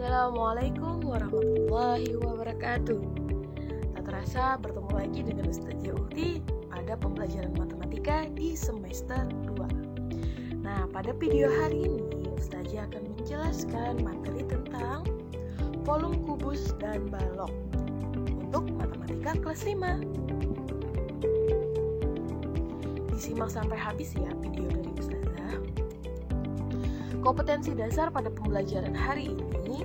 Assalamualaikum warahmatullahi wabarakatuh. Tak terasa bertemu lagi dengan Ustazah Uhti pada pembelajaran matematika di semester 2. Nah, pada video hari ini Ustazah akan menjelaskan materi tentang volume kubus dan balok untuk matematika kelas 5. Disimak sampai habis ya video dari Ustazah. Kompetensi dasar pada pembelajaran hari ini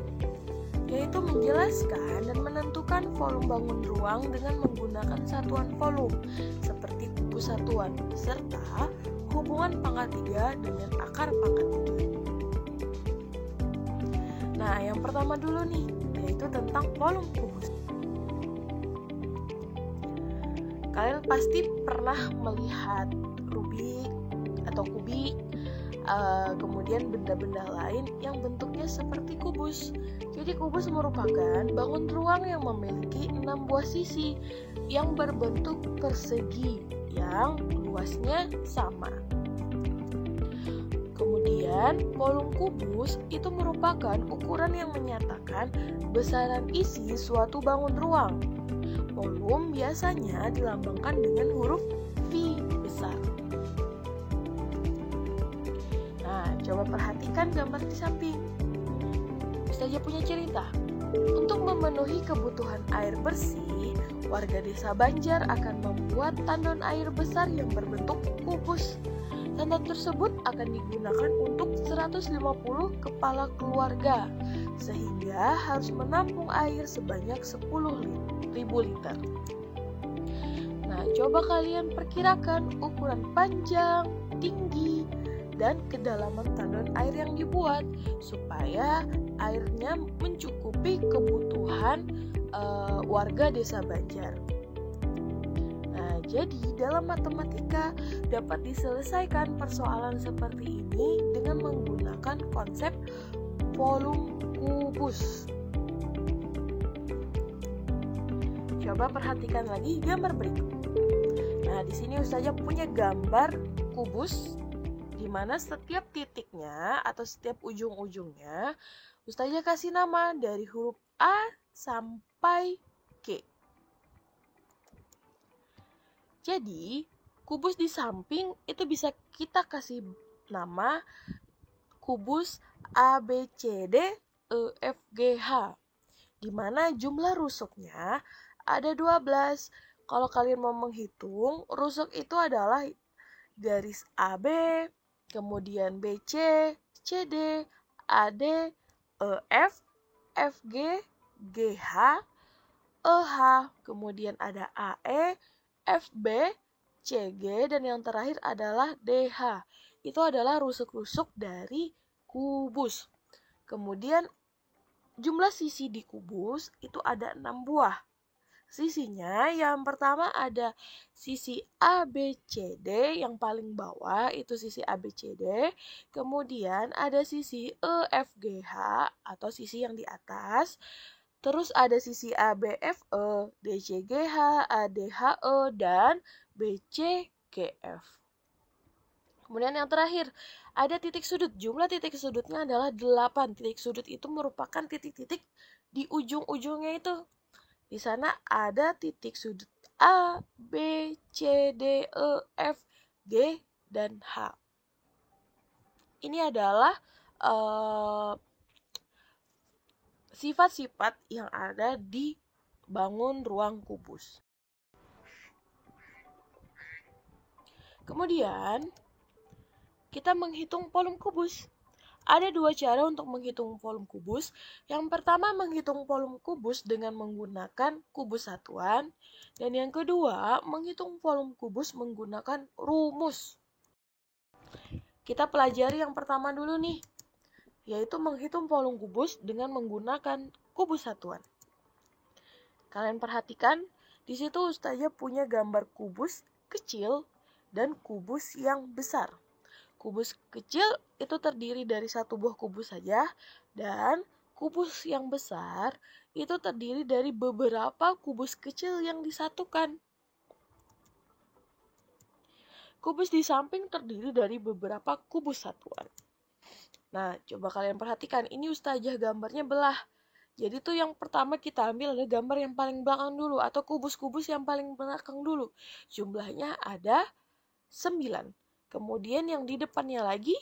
yaitu menjelaskan dan menentukan volume bangun ruang dengan menggunakan satuan volume seperti kubus satuan serta hubungan pangkat 3 dengan akar pangkat 3. Nah, yang pertama dulu nih yaitu tentang volume kubus. Kalian pasti pernah melihat rubik atau kubik, kemudian benda-benda lain yang bentuknya seperti kubus. Jadi kubus merupakan bangun ruang yang memiliki 6 buah sisi yang berbentuk persegi yang luasnya sama. Kemudian volume kubus itu merupakan ukuran yang menyatakan besaran isi suatu bangun ruang. Volume biasanya dilambangkan dengan huruf V besar. Coba perhatikan gambar di samping. Ustazah punya cerita. Untuk memenuhi kebutuhan air bersih, warga desa Banjar akan membuat tandon air besar yang berbentuk kubus. Tandon tersebut akan digunakan untuk 150 kepala keluarga, sehingga harus menampung air sebanyak 10.000 liter. Nah, coba kalian perkirakan ukuran panjang, tinggi, dan kedalaman tandon air yang dibuat supaya airnya mencukupi kebutuhan warga desa Banjar. Nah, jadi dalam matematika dapat diselesaikan persoalan seperti ini dengan menggunakan konsep volume kubus. Coba perhatikan lagi gambar berikut. Nah, di sini Ustazah punya gambar kubus di mana setiap titiknya atau setiap ujung-ujungnya Ustazah kasih nama dari huruf A sampai G. Jadi, kubus di samping itu bisa kita kasih nama kubus A, B, C, D, E, F, G, H. Di mana jumlah rusuknya ada 12. Kalau kalian mau menghitung, rusuk itu adalah garis AB, kemudian BC, CD, AD, EF, FG, GH, EH, kemudian ada AE, FB, CG, dan yang terakhir adalah DH. Itu adalah rusuk-rusuk dari kubus. Kemudian jumlah sisi di kubus itu ada 6 buah. Sisinya yang pertama ada sisi ABCD yang paling bawah itu sisi ABCD. Kemudian ada sisi EFGH atau sisi yang di atas. Terus ada sisi ABFE, DCGH, ADHE, dan BCGF. Kemudian yang terakhir ada titik sudut. Jumlah titik sudutnya adalah 8. Titik sudut itu merupakan titik-titik di ujung-ujungnya itu. Di sana ada titik sudut A, B, C, D, E, F, G, dan H. Ini adalah sifat-sifat yang ada di bangun ruang kubus. Kemudian, kita menghitung volume kubus. Ada 2 cara untuk menghitung volume kubus. Yang pertama menghitung volume kubus dengan menggunakan kubus satuan. Dan yang kedua menghitung volume kubus menggunakan rumus. Kita pelajari yang pertama dulu nih, yaitu menghitung volume kubus dengan menggunakan kubus satuan. Kalian perhatikan, di situ Ustazah punya gambar kubus kecil dan kubus yang besar. Kubus kecil itu terdiri dari 1 buah kubus saja, dan kubus yang besar itu terdiri dari beberapa kubus kecil yang disatukan. Kubus di samping terdiri dari beberapa kubus satuan. Nah, coba kalian perhatikan, ini Ustazah gambarnya belah. Jadi tuh yang pertama kita ambil adalah gambar yang paling belakang dulu, atau kubus-kubus yang paling belakang dulu. Jumlahnya ada 9. Kemudian yang di depannya lagi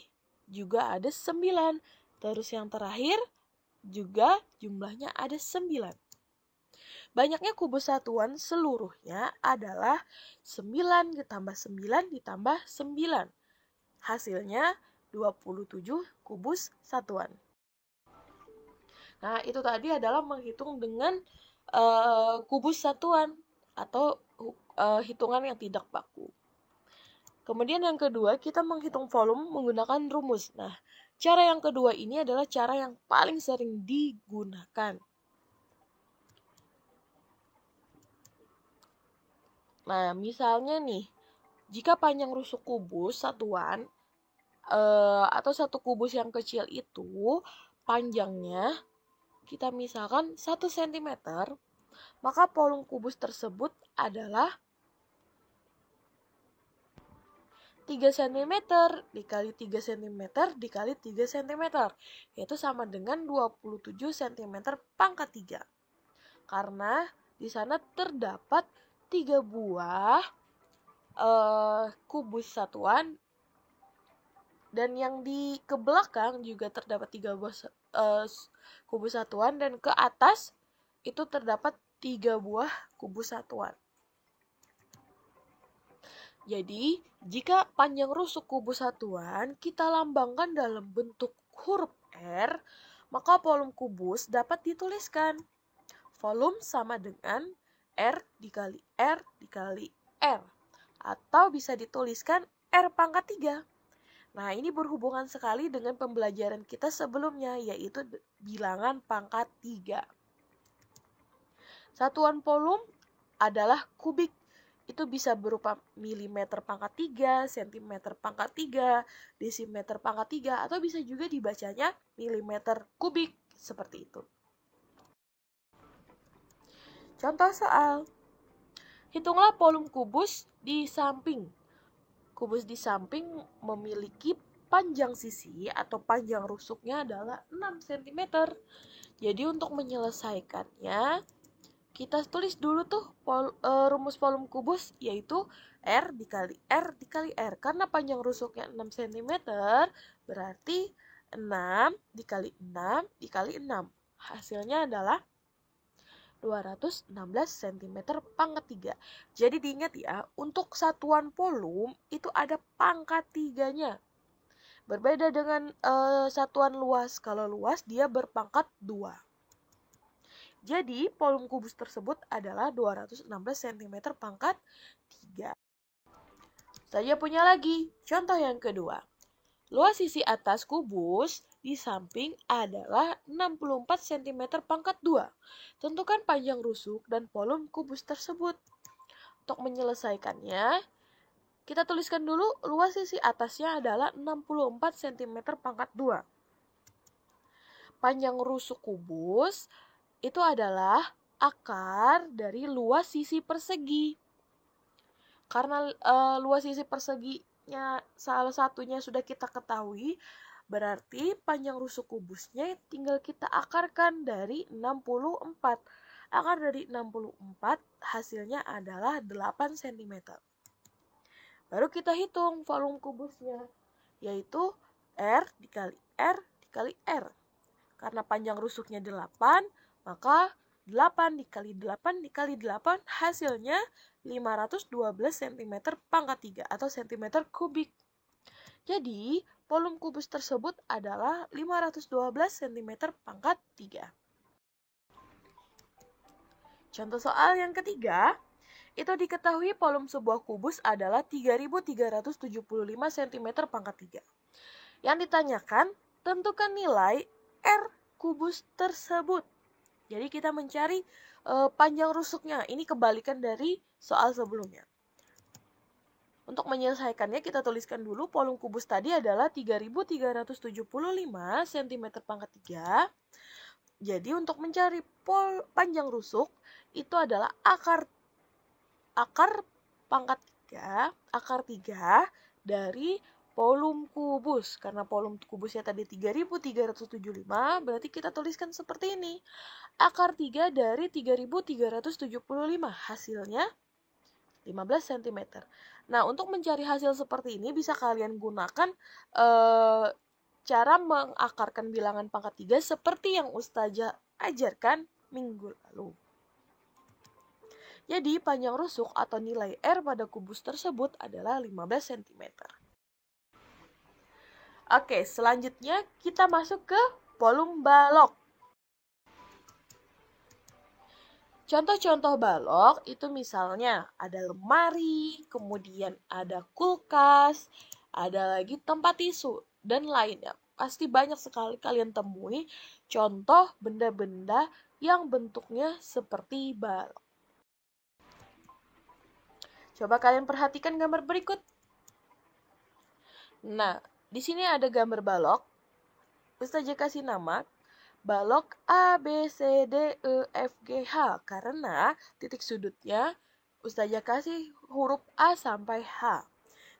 juga ada 9. Terus yang terakhir juga jumlahnya ada 9. Banyaknya kubus satuan seluruhnya adalah 9 ditambah 9 ditambah 9. Hasilnya 27 kubus satuan. Nah, itu tadi adalah menghitung dengan kubus satuan atau hitungan yang tidak baku. Kemudian yang kedua, kita menghitung volume menggunakan rumus. Nah, cara yang kedua ini adalah cara yang paling sering digunakan. Nah, misalnya nih, jika panjang rusuk kubus satuan atau satu kubus yang kecil itu panjangnya kita misalkan 1 cm, maka volume kubus tersebut adalah 3 cm dikali 3 cm dikali 3 cm, yaitu sama dengan 27 cm pangkat 3. Karena di sana terdapat 3 buah kubus satuan, dan yang di ke belakang juga terdapat 3 buah kubus satuan, dan ke atas itu terdapat 3 buah kubus satuan. Jadi, jika panjang rusuk kubus satuan kita lambangkan dalam bentuk huruf R, maka volume kubus dapat dituliskan. Volume sama dengan R dikali R dikali R. Atau bisa dituliskan R pangkat 3. Nah, ini berhubungan sekali dengan pembelajaran kita sebelumnya, yaitu bilangan pangkat 3. Satuan volume adalah kubik. Itu bisa berupa milimeter pangkat 3, sentimeter pangkat 3, desimeter pangkat 3, atau bisa juga dibacanya milimeter kubik, seperti itu. Contoh soal. Hitunglah volume kubus di samping. Kubus di samping memiliki panjang sisi atau panjang rusuknya adalah 6 cm. Jadi untuk menyelesaikannya, kita tulis dulu tuh rumus volume kubus, yaitu R dikali R dikali R. Karena panjang rusuknya 6 cm, berarti 6 dikali 6 dikali 6. Hasilnya adalah 216 cm pangkat 3. Jadi diingat ya, untuk satuan volume itu ada pangkat 3-nya. Berbeda dengan satuan luas. Kalau luas dia berpangkat 2. Jadi volume kubus tersebut adalah 216 cm pangkat 3. Saya punya lagi contoh yang kedua. Luas sisi atas kubus di samping adalah 64 cm pangkat 2. Tentukan panjang rusuk dan volume kubus tersebut. Untuk menyelesaikannya, kita tuliskan dulu luas sisi atasnya adalah 64 cm pangkat 2. Panjang rusuk kubus itu adalah akar dari luas sisi persegi. Karena luas sisi perseginya salah satunya sudah kita ketahui, berarti panjang rusuk kubusnya tinggal kita akarkan dari 64. Akar dari 64 hasilnya adalah 8 cm. Baru kita hitung volume kubusnya, yaitu R dikali R dikali R. Karena panjang rusuknya 8, maka 8 dikali 8 dikali 8 hasilnya 512 cm pangkat 3 atau cm kubik. Jadi, volume kubus tersebut adalah 512 cm pangkat 3. Contoh soal yang ketiga, itu diketahui volume sebuah kubus adalah 3375 cm pangkat 3. Yang ditanyakan, tentukan nilai R kubus tersebut. Jadi kita mencari panjang rusuknya. Ini kebalikan dari soal sebelumnya. Untuk menyelesaikannya kita tuliskan dulu volume kubus tadi adalah 3375 cm pangkat 3. Jadi untuk mencari panjang rusuk itu adalah akar pangkat 3, akar 3 dari volume kubus. Karena volume kubusnya tadi 3.375, berarti kita tuliskan seperti ini. Akar 3 dari 3.375. Hasilnya 15 cm. Nah, untuk mencari hasil seperti ini bisa kalian gunakan cara mengakarkan bilangan pangkat 3 seperti yang Ustazah ajarkan minggu lalu. Jadi, panjang rusuk atau nilai R pada kubus tersebut adalah 15 cm. Oke, selanjutnya kita masuk ke volume balok. Contoh-contoh balok itu misalnya ada lemari, kemudian ada kulkas, ada lagi tempat tisu, dan lainnya. Pasti banyak sekali kalian temui contoh benda-benda yang bentuknya seperti balok. Coba kalian perhatikan gambar berikut. Nah, di sini ada gambar balok. Ustazah kasih nama balok A, B, C, D, E, F, G, H. Karena titik sudutnya Ustazah kasih huruf A sampai H.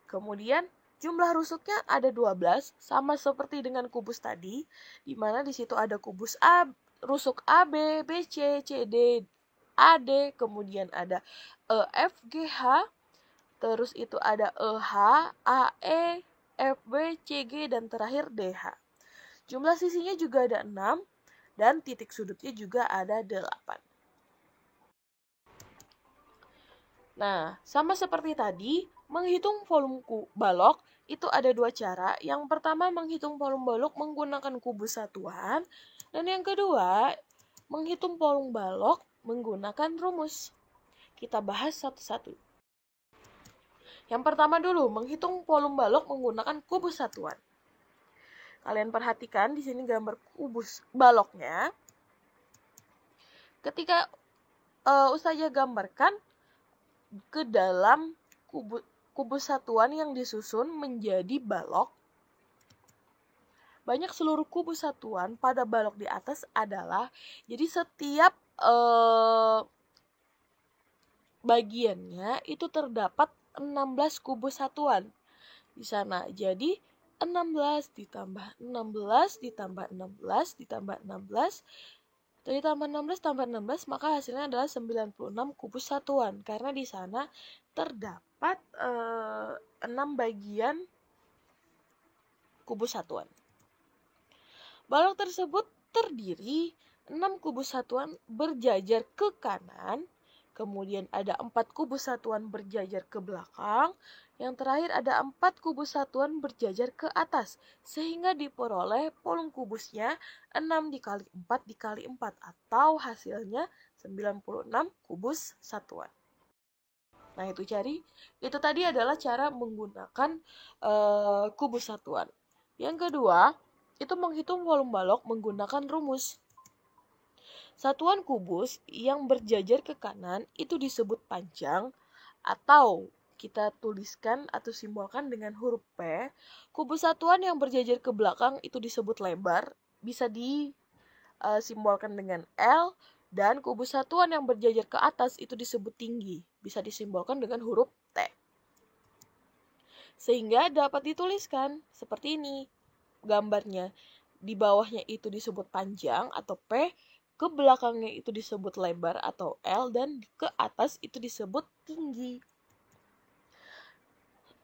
Kemudian jumlah rusuknya ada 12, sama seperti dengan kubus tadi, di mana di situ ada kubus A, rusuk AB, BC, CD, AD, kemudian ada EF, GH, terus itu ada EH, AE, FB, CG, dan terakhir DH. Jumlah sisinya juga ada 6, dan titik sudutnya juga ada 8. Nah, sama seperti tadi, menghitung volume balok itu ada dua cara. Yang pertama menghitung volume balok menggunakan kubus satuan, dan yang kedua menghitung volume balok menggunakan rumus. Kita bahas satu-satu. Yang pertama dulu, menghitung volume balok menggunakan kubus satuan. Kalian perhatikan di sini gambar kubus baloknya. Ketika Ustazah gambarkan ke dalam kubus satuan yang disusun menjadi balok, banyak seluruh kubus satuan pada balok di atas adalah, jadi setiap bagiannya itu terdapat 16 kubus satuan di sana. Jadi 16 ditambah 16 ditambah 16 ditambah 16 ditambah 16 tambah 16, maka hasilnya adalah 96 kubus satuan. Karena di sana terdapat 6 bagian kubus satuan. Balok tersebut terdiri 6 kubus satuan berjajar ke kanan, kemudian ada 4 kubus satuan berjajar ke belakang, yang terakhir ada 4 kubus satuan berjajar ke atas, sehingga diperoleh volume kubusnya 6 dikali 4 dikali 4, atau hasilnya 96 kubus satuan. Nah, itu tadi adalah cara menggunakan kubus satuan. Yang kedua, itu menghitung volume balok menggunakan rumus. Satuan kubus yang berjajar ke kanan itu disebut panjang, atau kita tuliskan atau simbolkan dengan huruf P. Kubus satuan yang berjajar ke belakang itu disebut lebar, bisa disimbolkan dengan L, dan kubus satuan yang berjajar ke atas itu disebut tinggi, bisa disimbolkan dengan huruf T. Sehingga dapat dituliskan seperti ini gambarnya. Di bawahnya itu disebut panjang atau P, ke belakangnya itu disebut lebar atau L, dan ke atas itu disebut tinggi.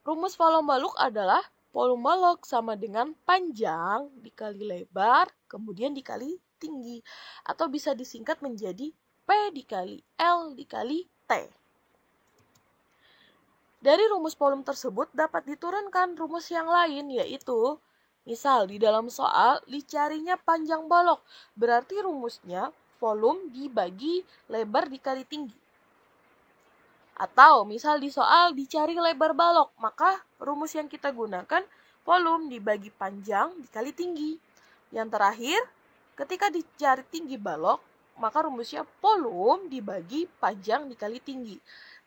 Rumus volume balok adalah volume balok sama dengan panjang dikali lebar, kemudian dikali tinggi. Atau bisa disingkat menjadi P dikali L dikali T. Dari rumus volume tersebut dapat diturunkan rumus yang lain, yaitu misal di dalam soal dicarinya panjang balok, berarti rumusnya volume dibagi lebar dikali tinggi. Atau misal di soal dicari lebar balok, maka rumus yang kita gunakan volume dibagi panjang dikali tinggi. Yang terakhir, ketika dicari tinggi balok, maka rumusnya volume dibagi panjang dikali tinggi.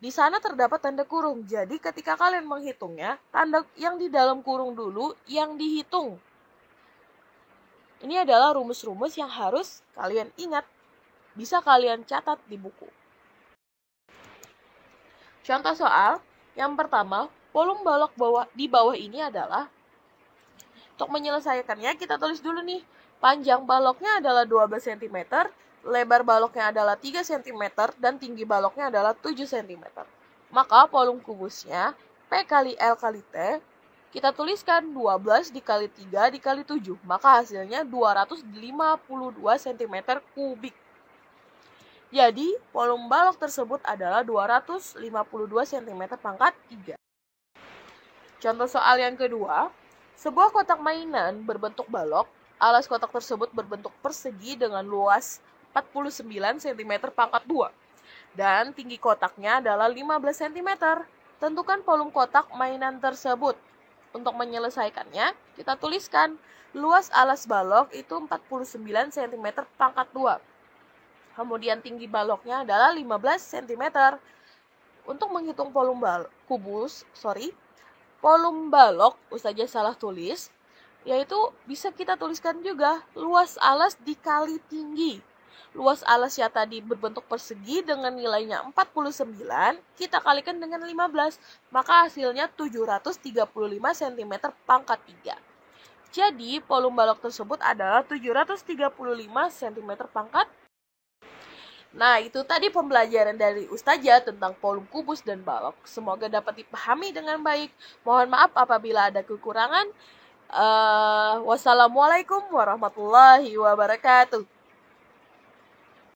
Di sana terdapat tanda kurung, jadi ketika kalian menghitungnya, tanda yang di dalam kurung dulu yang dihitung. Ini adalah rumus-rumus yang harus kalian ingat, bisa kalian catat di buku. Contoh soal, yang pertama, volume balok di bawah ini adalah Untuk menyelesaikannya, kita tulis dulu nih. Panjang baloknya adalah 12 cm, lebar baloknya adalah 3 cm, dan tinggi baloknya adalah 7 cm. Maka volume kubusnya P kali L kali T, kita tuliskan 12 dikali 3 dikali 7. Maka hasilnya 252 cm kubik. Jadi, volume balok tersebut adalah 252 cm pangkat 3. Contoh soal yang kedua, sebuah kotak mainan berbentuk balok, alas kotak tersebut berbentuk persegi dengan luas 49 cm pangkat 2, dan tinggi kotaknya adalah 15 cm. Tentukan volume kotak mainan tersebut. Untuk menyelesaikannya, kita tuliskan luas alas balok itu 49 cm pangkat 2. Kemudian tinggi baloknya adalah 15 cm. Untuk menghitung volume balok, Ustazah salah tulis, yaitu bisa kita tuliskan juga luas alas dikali tinggi. Luas alasnya tadi berbentuk persegi dengan nilainya 49, kita kalikan dengan 15, maka hasilnya 735 cm pangkat 3. Jadi, volume balok tersebut adalah 735 cm pangkat. Nah, itu tadi pembelajaran dari Ustazah tentang volume kubus dan balok. Semoga dapat dipahami dengan baik. Mohon maaf apabila ada kekurangan. Wassalamualaikum warahmatullahi wabarakatuh.